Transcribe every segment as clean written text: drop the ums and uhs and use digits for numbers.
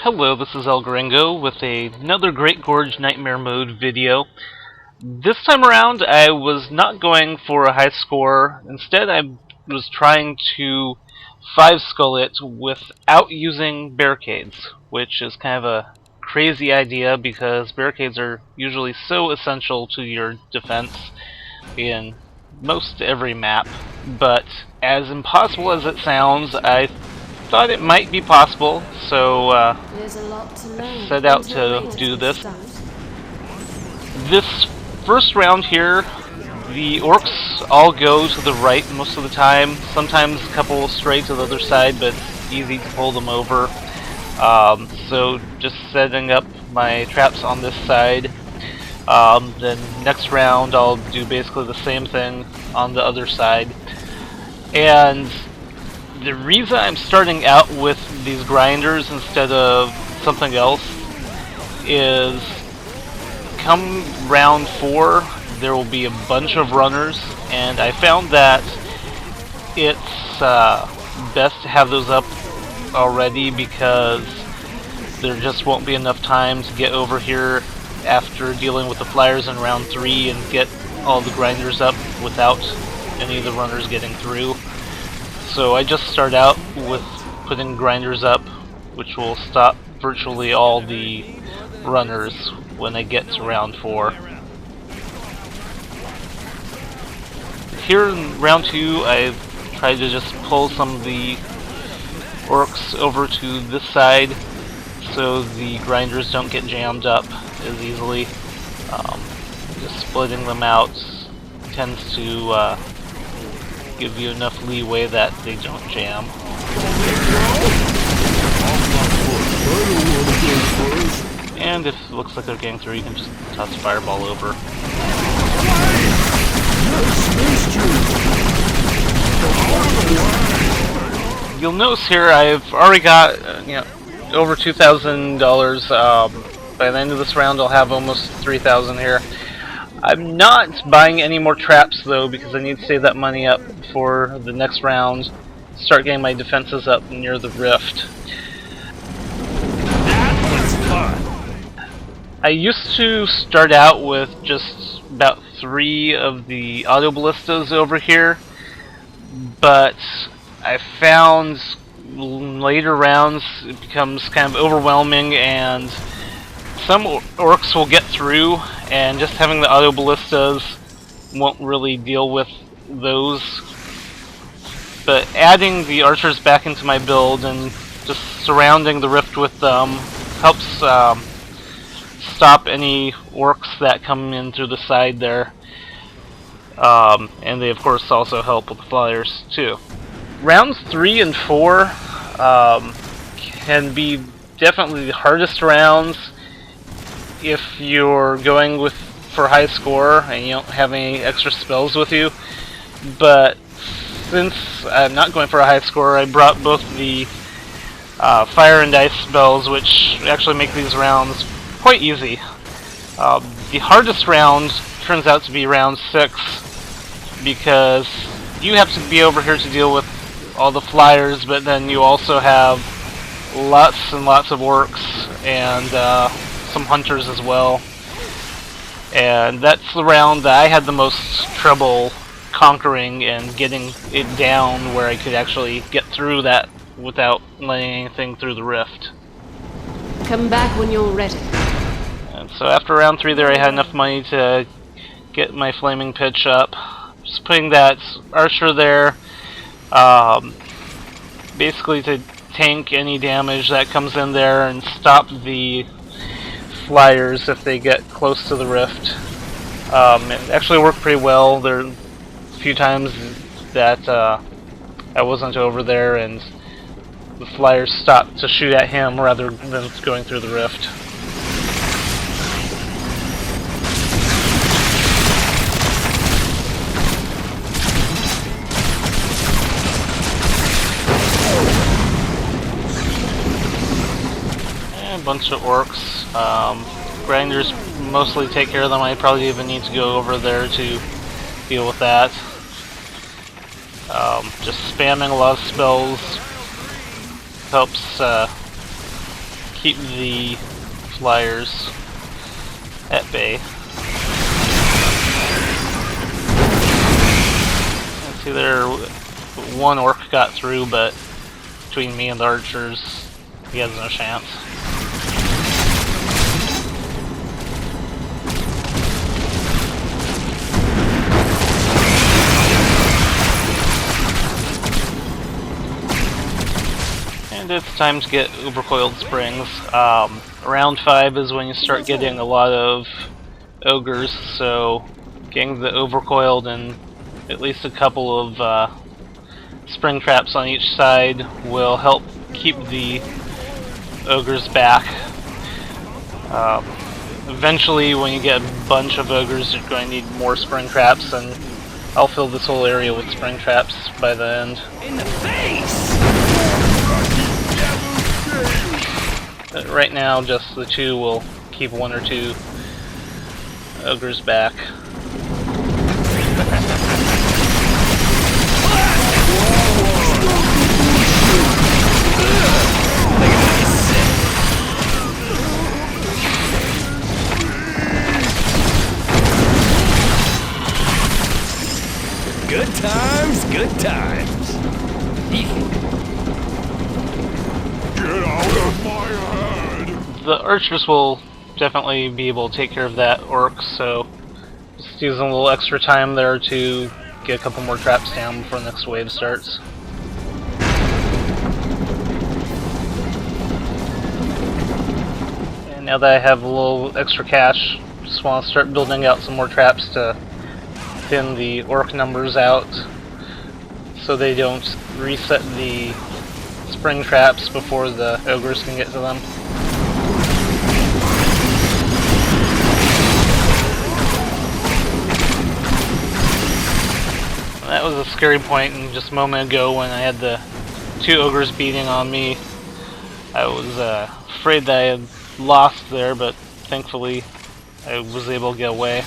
Hello, this is El Gringo with another Great Gorge Nightmare mode video. This time around, I was not going for a high score. Instead, I was trying to 5-skull it without using barricades, which is kind of a crazy idea because barricades are usually so essential to your defense in most every map. But as impossible as it sounds, I thought it might be possible, so I set out to do this. This first round here, the orcs all go to the right most of the time. Sometimes a couple will stray to the other side, but it's easy to pull them over. So just setting up my traps on this side. Then next round I'll do basically the same thing on the other side. And the reason I'm starting out with these grinders instead of something else is come round 4 there will be a bunch of runners, and I found that it's best to have those up already because there just won't be enough time to get over here after dealing with the flyers in round 3 and get all the grinders up without any of the runners getting through. So I just start out with putting grinders up, which will stop virtually all the runners when I get to round 4. Here in round 2, I tried to just pull some of the orcs over to this side so the grinders don't get jammed up as easily. Just splitting them out tends to give you enough leeway that they don't jam. And if it looks like they're getting through, you can just toss a fireball over. You'll notice here I've already got over $2,000. By the end of this round I'll have almost 3,000 here. I'm not buying any more traps though because I need to save that money up for the next round. Start getting my defenses up near the rift. That was fun. I used to start out with just about 3 of the auto ballistas over here, but I found later rounds it becomes kind of overwhelming and some orcs will get through, and just having the auto ballistas won't really deal with those. But adding the archers back into my build and just surrounding the rift with them helps stop any orcs that come in through the side there. And they of course also help with the flyers too. Rounds 3 and 4 can be definitely the hardest rounds if you're going for high score and you don't have any extra spells with you. But since I'm not going for a high score, I brought both the fire and ice spells, which actually make these rounds quite easy. The hardest round turns out to be round 6 because you have to be over here to deal with all the flyers, but then you also have lots and lots of orcs and some hunters as well. And that's the round that I had the most trouble conquering and getting it down where I could actually get through that without letting anything through the rift. Come back when you're ready. And so after round 3 there I had enough money to get my flaming pitch up. Just putting that archer there basically to tank any damage that comes in there and stop the flyers if they get close to the rift. It actually worked pretty well. There are a few times that I wasn't over there and the flyers stopped to shoot at him rather than going through the rift. And a bunch of orcs. Grinders mostly take care of them. I probably even need to go over there to deal with that. Just spamming a lot of spells helps keep the flyers at bay. And see there, one orc got through, but between me and the archers, he has no chance. And it's time to get overcoiled springs. Round 5 is when you start getting a lot of ogres, so getting the overcoiled and at least a couple of spring traps on each side will help keep the ogres back. Eventually, when you get a bunch of ogres, you're going to need more spring traps, and I'll fill this whole area with spring traps by the end. In the face! But right now, just the 2 will keep 1 or 2 ogres back. Good times, good times. Get out of my head! The archers will definitely be able to take care of that orc, so just using a little extra time there to get a couple more traps down before the next wave starts. And now that I have a little extra cash, just want to start building out some more traps to thin the orc numbers out so they don't reset the spring traps before the ogres can get to them. That was a scary point in just a moment ago when I had the 2 ogres beating on me. I was afraid that I had lost there, but thankfully I was able to get away.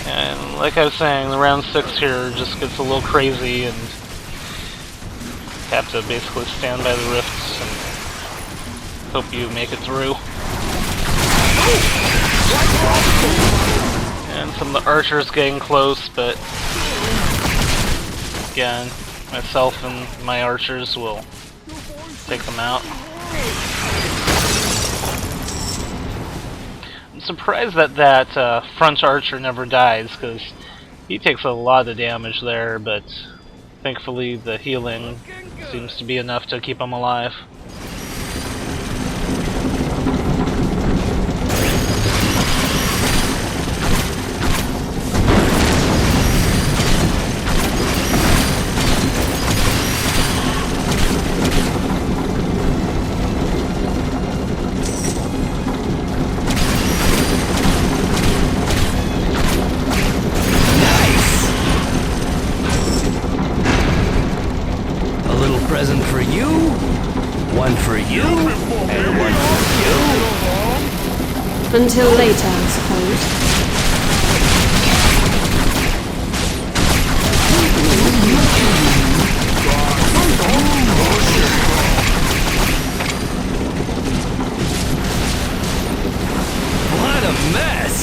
And like I was saying, the round 6 here just gets a little crazy, and have to basically stand by the rifts and hope you make it through. And some of the archers getting close, but again, myself and my archers will take them out. I'm surprised that that front archer never dies, because he takes a lot of damage there, but thankfully the healing seems to be enough to keep him alive. Present for you, one for you, and one for you. Until later, I suppose. What a mess!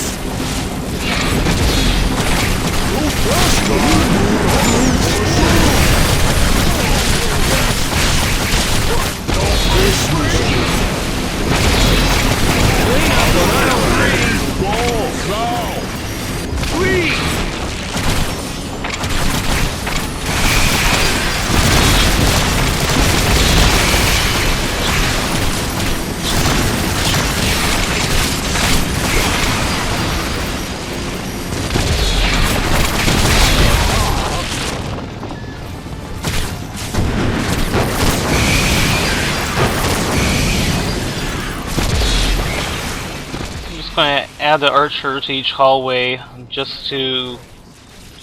Going to add an archer to each hallway just to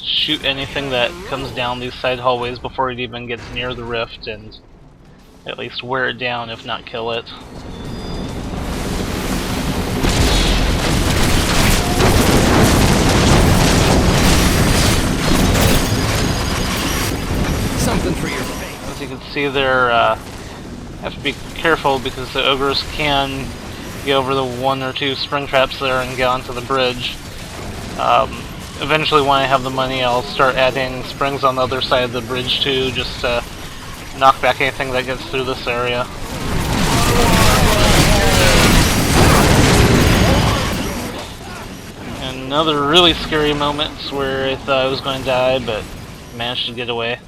shoot anything that comes down these side hallways before it even gets near the rift, and at least wear it down, if not kill it. Something for your face. As you can see there, have to be careful because the ogres can get over the 1 or 2 spring traps there and get onto the bridge. Eventually when I have the money, I'll start adding springs on the other side of the bridge too, just to knock back anything that gets through this area. And another really scary moment where I thought I was going to die, but managed to get away.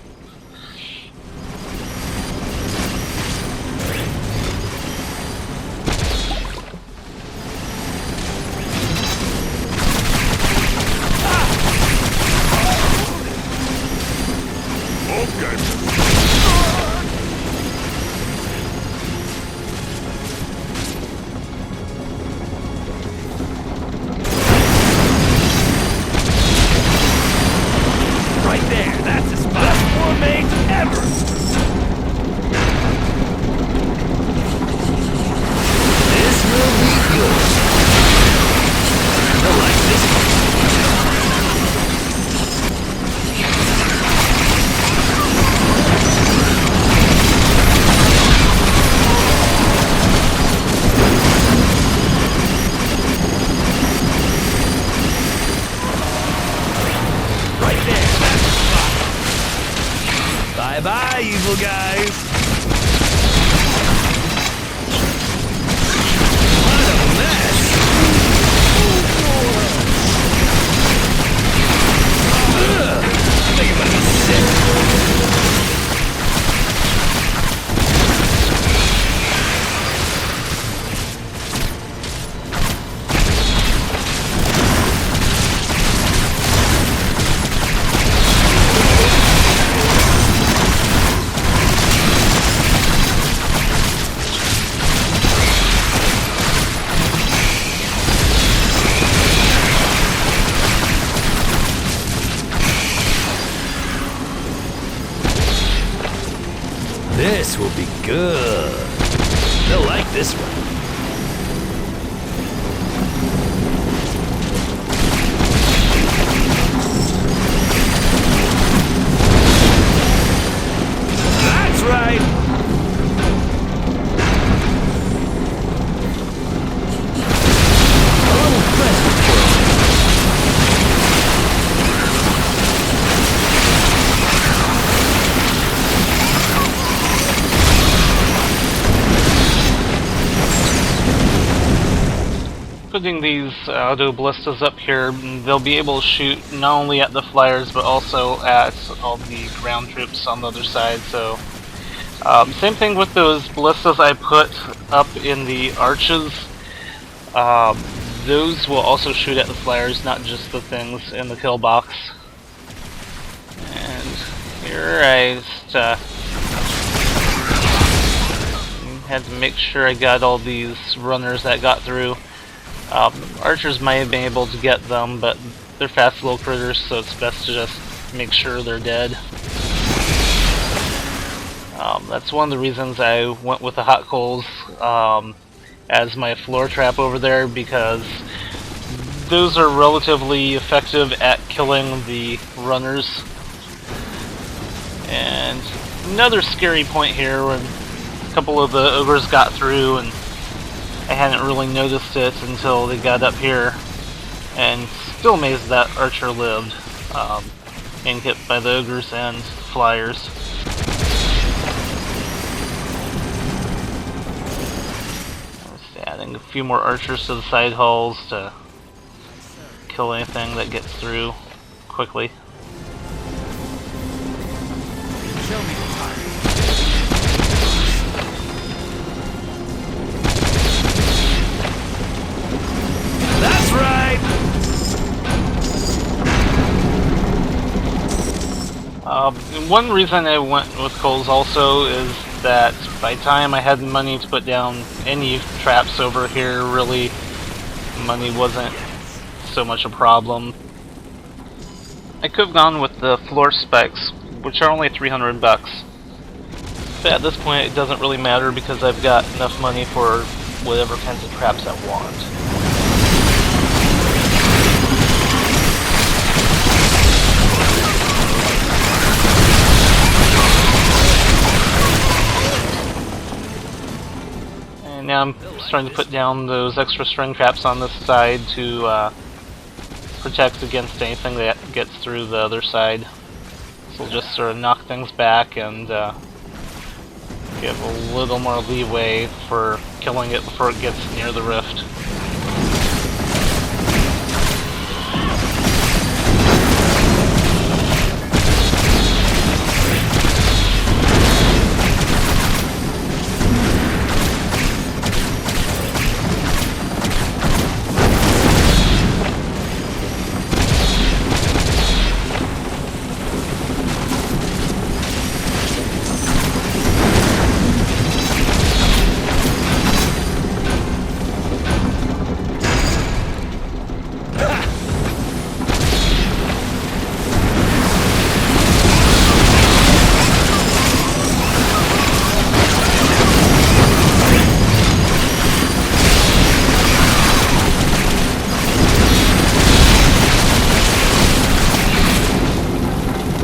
Right there, that's the spot. Best war mate ever. This will be good. I like this one. Right there, that's the spot. Bye-bye, evil guys. What a mess. Ugh, I think I'm gonna be sick. This will be good. They'll like this one. That's right. A little present for you. Putting these auto ballistas up here, they'll be able to shoot not only at the flyers but also at all the ground troops on the other side. So same thing with those ballistas I put up in the arches. Those will also shoot at the flyers, not just the things in the kill box. And here I just had to make sure I got all these runners that got through. Archers might have been able to get them, but they're fast little critters, so it's best to just make sure they're dead. That's one of the reasons I went with the hot coals as my floor trap over there, because those are relatively effective at killing the runners. And another scary point here when a couple of the ogres got through and I hadn't really noticed it until they got up here, and still amazed that archer lived, being hit by the ogres and flyers. Just adding a few more archers to the side hulls to kill anything that gets through quickly. Show me the time. That's right! One reason I went with coals also is that by the time I had money to put down any traps over here, really, money wasn't so much a problem. I could have gone with the floor specs, which are only $300 bucks. But at this point it doesn't really matter because I've got enough money for whatever kinds of traps I want. now I'm starting to put down those extra string traps on this side to protect against anything that gets through the other side. So we'll just sort of knock things back and give a little more leeway for killing it before it gets near the rift.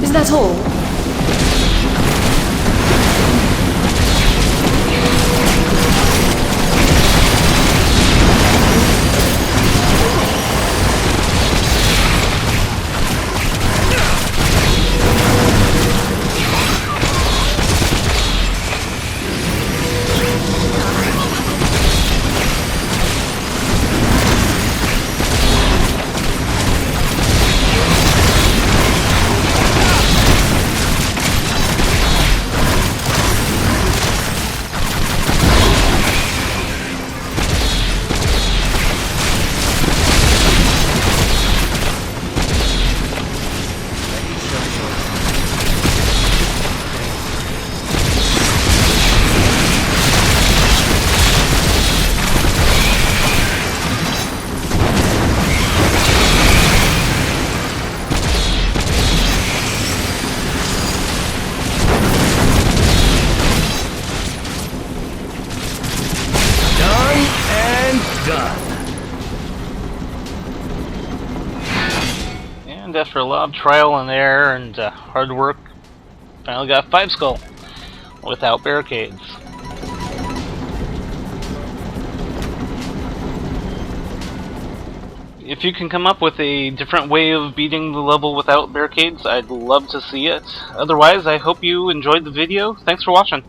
Is that all? Done. And after a lot of trial and error and hard work, finally got 5 skull without barricades. If you can come up with a different way of beating the level without barricades, I'd love to see it. Otherwise, I hope you enjoyed the video. Thanks for watching.